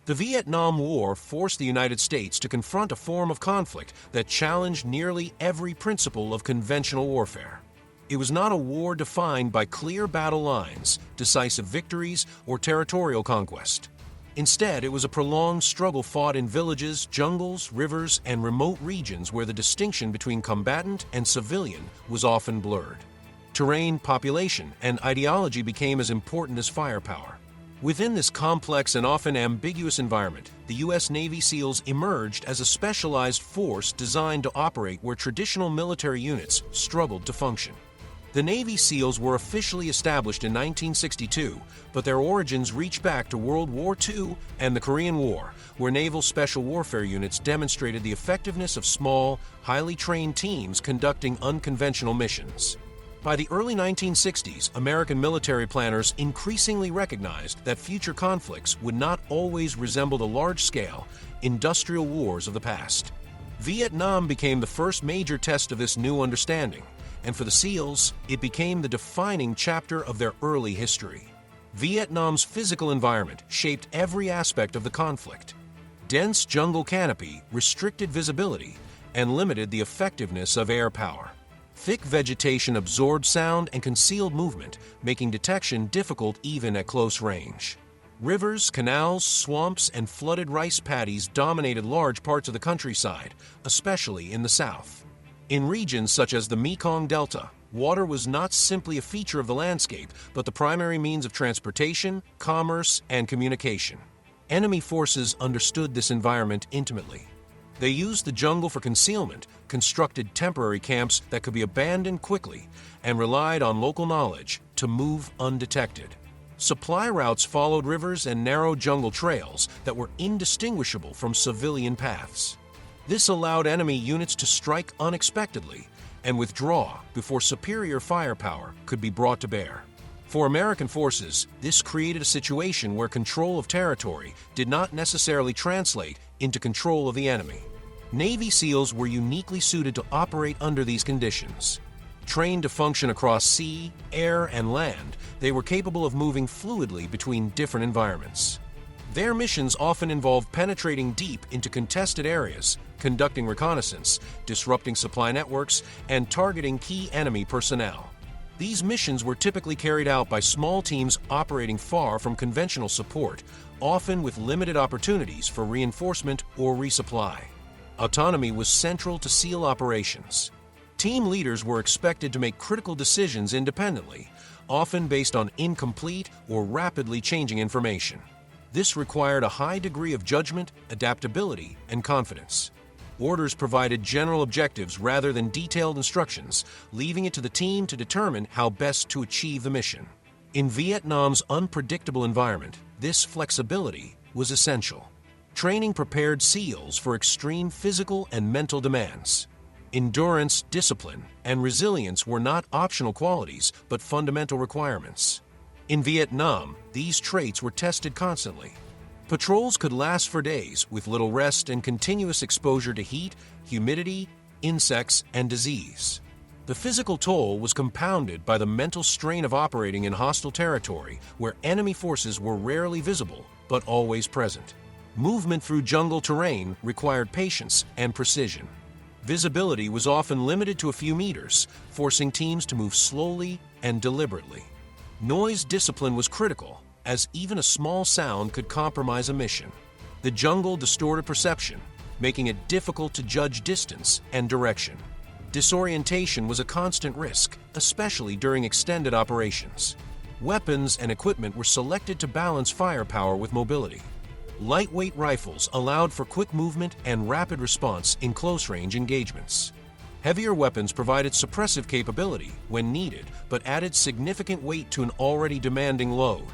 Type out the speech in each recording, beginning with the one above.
The Vietnam War forced the United States to confront a form of conflict that challenged nearly every principle of conventional warfare. It was not a war defined by clear battle lines, decisive victories, or territorial conquest. Instead, it was a prolonged struggle fought in villages, jungles, rivers, and remote regions where the distinction between combatant and civilian was often blurred. Terrain, population, and ideology became as important as firepower. Within this complex and often ambiguous environment, the U.S. Navy SEALs emerged as a specialized force designed to operate where traditional military units struggled to function. The Navy SEALs were officially established in 1962, but their origins reach back to World War II and the Korean War, where naval special warfare units demonstrated the effectiveness of small, highly trained teams conducting unconventional missions. By the early 1960s, American military planners increasingly recognized that future conflicts would not always resemble the large-scale, industrial wars of the past. Vietnam became the first major test of this new understanding, and for the SEALs, it became the defining chapter of their early history. Vietnam's physical environment shaped every aspect of the conflict. Dense jungle canopy restricted visibility and limited the effectiveness of air power. Thick vegetation absorbed sound and concealed movement, making detection difficult even at close range. Rivers, canals, swamps, and flooded rice paddies dominated large parts of the countryside, especially in the south. In regions such as the Mekong Delta, water was not simply a feature of the landscape, but the primary means of transportation, commerce, and communication. Enemy forces understood this environment intimately. They used the jungle for concealment, constructed temporary camps that could be abandoned quickly, and relied on local knowledge to move undetected. Supply routes followed rivers and narrow jungle trails that were indistinguishable from civilian paths. This allowed enemy units to strike unexpectedly and withdraw before superior firepower could be brought to bear. For American forces, this created a situation where control of territory did not necessarily translate into control of the enemy. Navy SEALs were uniquely suited to operate under these conditions. Trained to function across sea, air, and land, they were capable of moving fluidly between different environments. Their missions often involved penetrating deep into contested areas, conducting reconnaissance, disrupting supply networks, and targeting key enemy personnel. These missions were typically carried out by small teams operating far from conventional support, often with limited opportunities for reinforcement or resupply. Autonomy was central to SEAL operations. Team leaders were expected to make critical decisions independently, often based on incomplete or rapidly changing information. This required a high degree of judgment, adaptability, and confidence. Orders provided general objectives rather than detailed instructions, leaving it to the team to determine how best to achieve the mission. In Vietnam's unpredictable environment, this flexibility was essential. Training prepared SEALs for extreme physical and mental demands. Endurance, discipline, and resilience were not optional qualities, but fundamental requirements. In Vietnam, these traits were tested constantly. Patrols could last for days with little rest and continuous exposure to heat, humidity, insects, and disease. The physical toll was compounded by the mental strain of operating in hostile territory where enemy forces were rarely visible but always present. Movement through jungle terrain required patience and precision. Visibility was often limited to a few meters, forcing teams to move slowly and deliberately. Noise discipline was critical, as even a small sound could compromise a mission. The jungle distorted perception, making it difficult to judge distance and direction. Disorientation was a constant risk, especially during extended operations. Weapons and equipment were selected to balance firepower with mobility. Lightweight rifles allowed for quick movement and rapid response in close-range engagements. Heavier weapons provided suppressive capability when needed, but added significant weight to an already demanding load.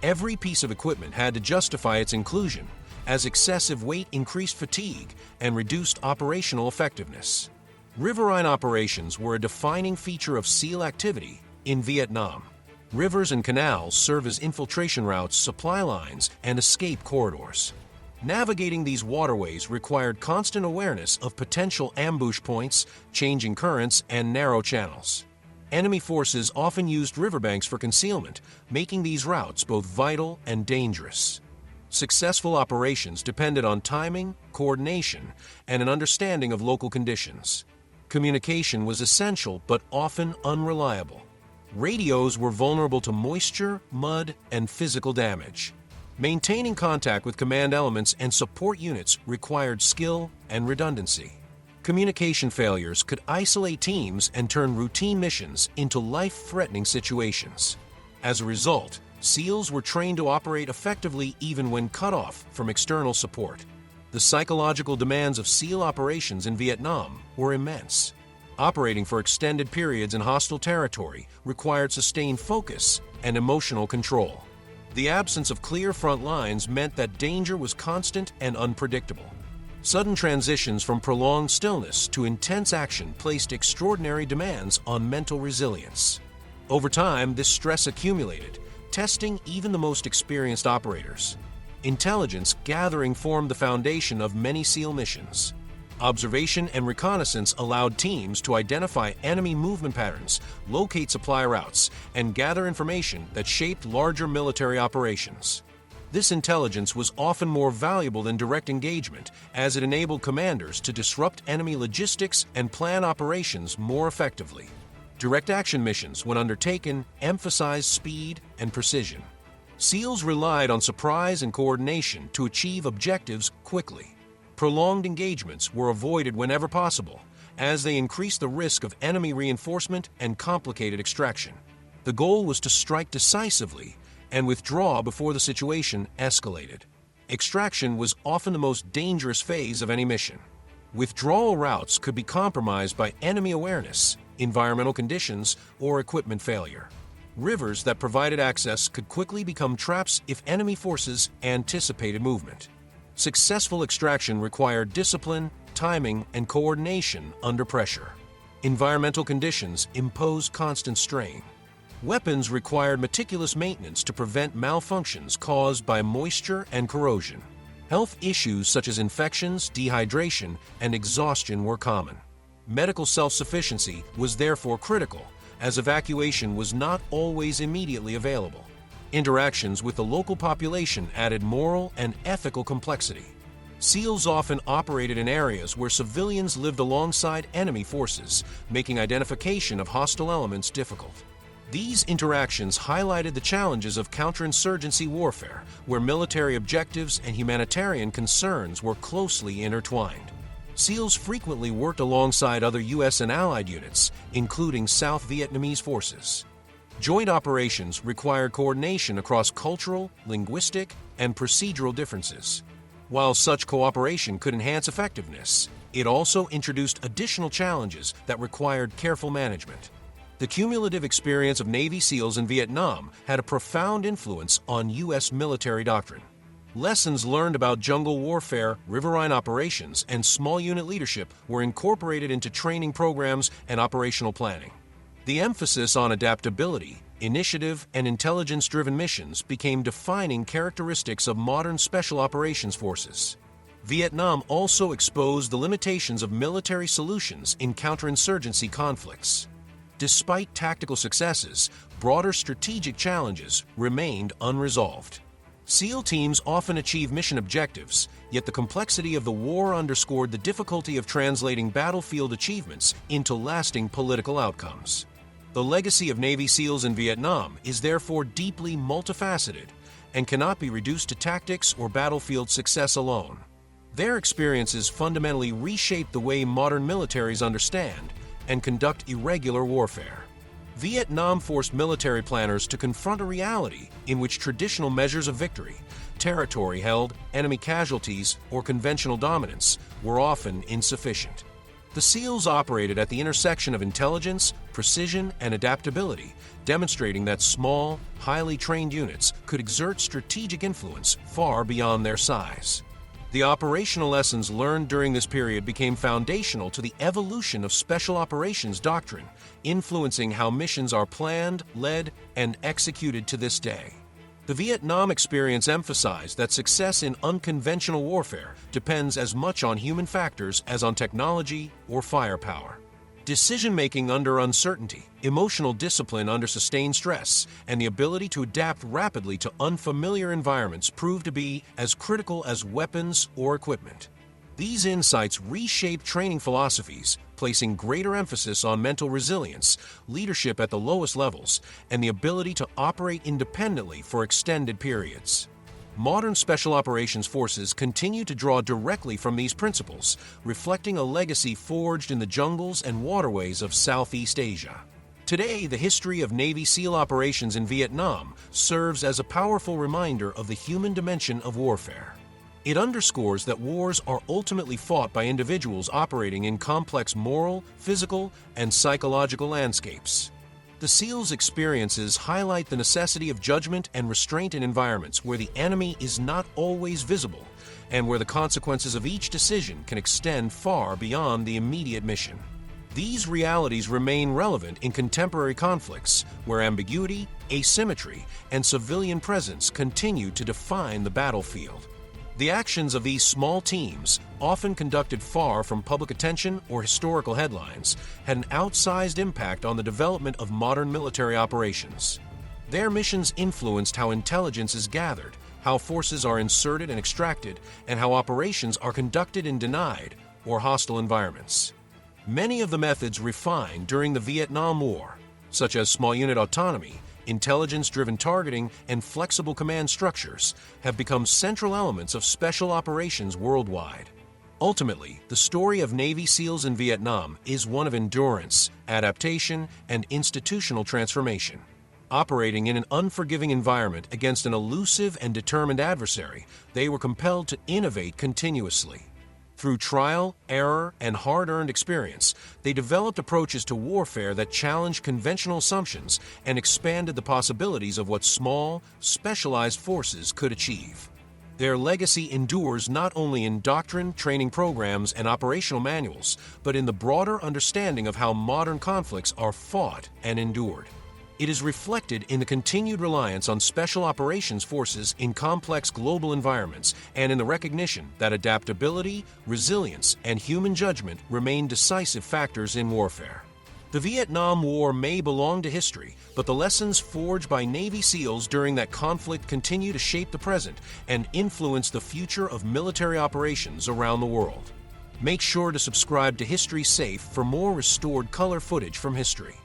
Every piece of equipment had to justify its inclusion, as excessive weight increased fatigue and reduced operational effectiveness. Riverine operations were a defining feature of SEAL activity in Vietnam. Rivers and canals serve as infiltration routes, supply lines, and escape corridors. Navigating these waterways required constant awareness of potential ambush points, changing currents, and narrow channels. Enemy forces often used riverbanks for concealment, making these routes both vital and dangerous. Successful operations depended on timing, coordination, and an understanding of local conditions. Communication was essential but often unreliable. Radios were vulnerable to moisture, mud, and physical damage. Maintaining contact with command elements and support units required skill and redundancy. Communication failures could isolate teams and turn routine missions into life-threatening situations. As a result, SEALs were trained to operate effectively even when cut off from external support. The psychological demands of SEAL operations in Vietnam were immense. Operating for extended periods in hostile territory required sustained focus and emotional control. The absence of clear front lines meant that danger was constant and unpredictable. Sudden transitions from prolonged stillness to intense action placed extraordinary demands on mental resilience. Over time, this stress accumulated, testing even the most experienced operators. Intelligence gathering formed the foundation of many SEAL missions. Observation and reconnaissance allowed teams to identify enemy movement patterns, locate supply routes, and gather information that shaped larger military operations. This intelligence was often more valuable than direct engagement, as it enabled commanders to disrupt enemy logistics and plan operations more effectively. Direct action missions, when undertaken, emphasized speed and precision. SEALs relied on surprise and coordination to achieve objectives quickly. Prolonged engagements were avoided whenever possible, as they increased the risk of enemy reinforcement and complicated extraction. The goal was to strike decisively and withdraw before the situation escalated. Extraction was often the most dangerous phase of any mission. Withdrawal routes could be compromised by enemy awareness, environmental conditions, or equipment failure. Rivers that provided access could quickly become traps if enemy forces anticipated movement. Successful extraction required discipline, timing, and coordination under pressure. Environmental conditions imposed constant strain. Weapons required meticulous maintenance to prevent malfunctions caused by moisture and corrosion. Health issues such as infections, dehydration, and exhaustion were common. Medical self-sufficiency was therefore critical, as evacuation was not always immediately available. Interactions with the local population added moral and ethical complexity. SEALs often operated in areas where civilians lived alongside enemy forces, making identification of hostile elements difficult. These interactions highlighted the challenges of counterinsurgency warfare, where military objectives and humanitarian concerns were closely intertwined. SEALs frequently worked alongside other U.S. and Allied units, including South Vietnamese forces. Joint operations required coordination across cultural, linguistic, and procedural differences. While such cooperation could enhance effectiveness, it also introduced additional challenges that required careful management. The cumulative experience of Navy SEALs in Vietnam had a profound influence on U.S. military doctrine. Lessons learned about jungle warfare, riverine operations, and small unit leadership were incorporated into training programs and operational planning. The emphasis on adaptability, initiative, and intelligence-driven missions became defining characteristics of modern special operations forces. Vietnam also exposed the limitations of military solutions in counterinsurgency conflicts. Despite tactical successes, broader strategic challenges remained unresolved. SEAL teams often achieve mission objectives, yet the complexity of the war underscored the difficulty of translating battlefield achievements into lasting political outcomes. The legacy of Navy SEALs in Vietnam is therefore deeply multifaceted and cannot be reduced to tactics or battlefield success alone. Their experiences fundamentally reshaped the way modern militaries understand and conduct irregular warfare. Vietnam forced military planners to confront a reality in which traditional measures of victory, territory held, enemy casualties, or conventional dominance were often insufficient. The SEALs operated at the intersection of intelligence, precision, and adaptability, demonstrating that small, highly trained units could exert strategic influence far beyond their size. The operational lessons learned during this period became foundational to the evolution of special operations doctrine, influencing how missions are planned, led, and executed to this day. The Vietnam experience emphasized that success in unconventional warfare depends as much on human factors as on technology or firepower. Decision-making under uncertainty, emotional discipline under sustained stress, and the ability to adapt rapidly to unfamiliar environments prove to be as critical as weapons or equipment. These insights reshape training philosophies, placing greater emphasis on mental resilience, leadership at the lowest levels, and the ability to operate independently for extended periods. Modern Special Operations Forces continue to draw directly from these principles, reflecting a legacy forged in the jungles and waterways of Southeast Asia. Today, the history of Navy SEAL operations in Vietnam serves as a powerful reminder of the human dimension of warfare. It underscores that wars are ultimately fought by individuals operating in complex moral, physical, and psychological landscapes. The SEALs' experiences highlight the necessity of judgment and restraint in environments where the enemy is not always visible and where the consequences of each decision can extend far beyond the immediate mission. These realities remain relevant in contemporary conflicts where ambiguity, asymmetry, and civilian presence continue to define the battlefield. The actions of these small teams, often conducted far from public attention or historical headlines, had an outsized impact on the development of modern military operations. Their missions influenced how intelligence is gathered, how forces are inserted and extracted, and how operations are conducted in denied or hostile environments. Many of the methods refined during the Vietnam War, such as small unit autonomy, intelligence-driven targeting, and flexible command structures, have become central elements of special operations worldwide. Ultimately, the story of Navy SEALs in Vietnam is one of endurance, adaptation, and institutional transformation. Operating in an unforgiving environment against an elusive and determined adversary, they were compelled to innovate continuously. Through trial, error, and hard-earned experience, they developed approaches to warfare that challenged conventional assumptions and expanded the possibilities of what small, specialized forces could achieve. Their legacy endures not only in doctrine, training programs, and operational manuals, but in the broader understanding of how modern conflicts are fought and endured. It is reflected in the continued reliance on special operations forces in complex global environments and in the recognition that adaptability, resilience, and human judgment remain decisive factors in warfare. The Vietnam War may belong to history, but the lessons forged by Navy SEALs during that conflict continue to shape the present and influence the future of military operations around the world. Make sure to subscribe to History Safe for more restored color footage from history.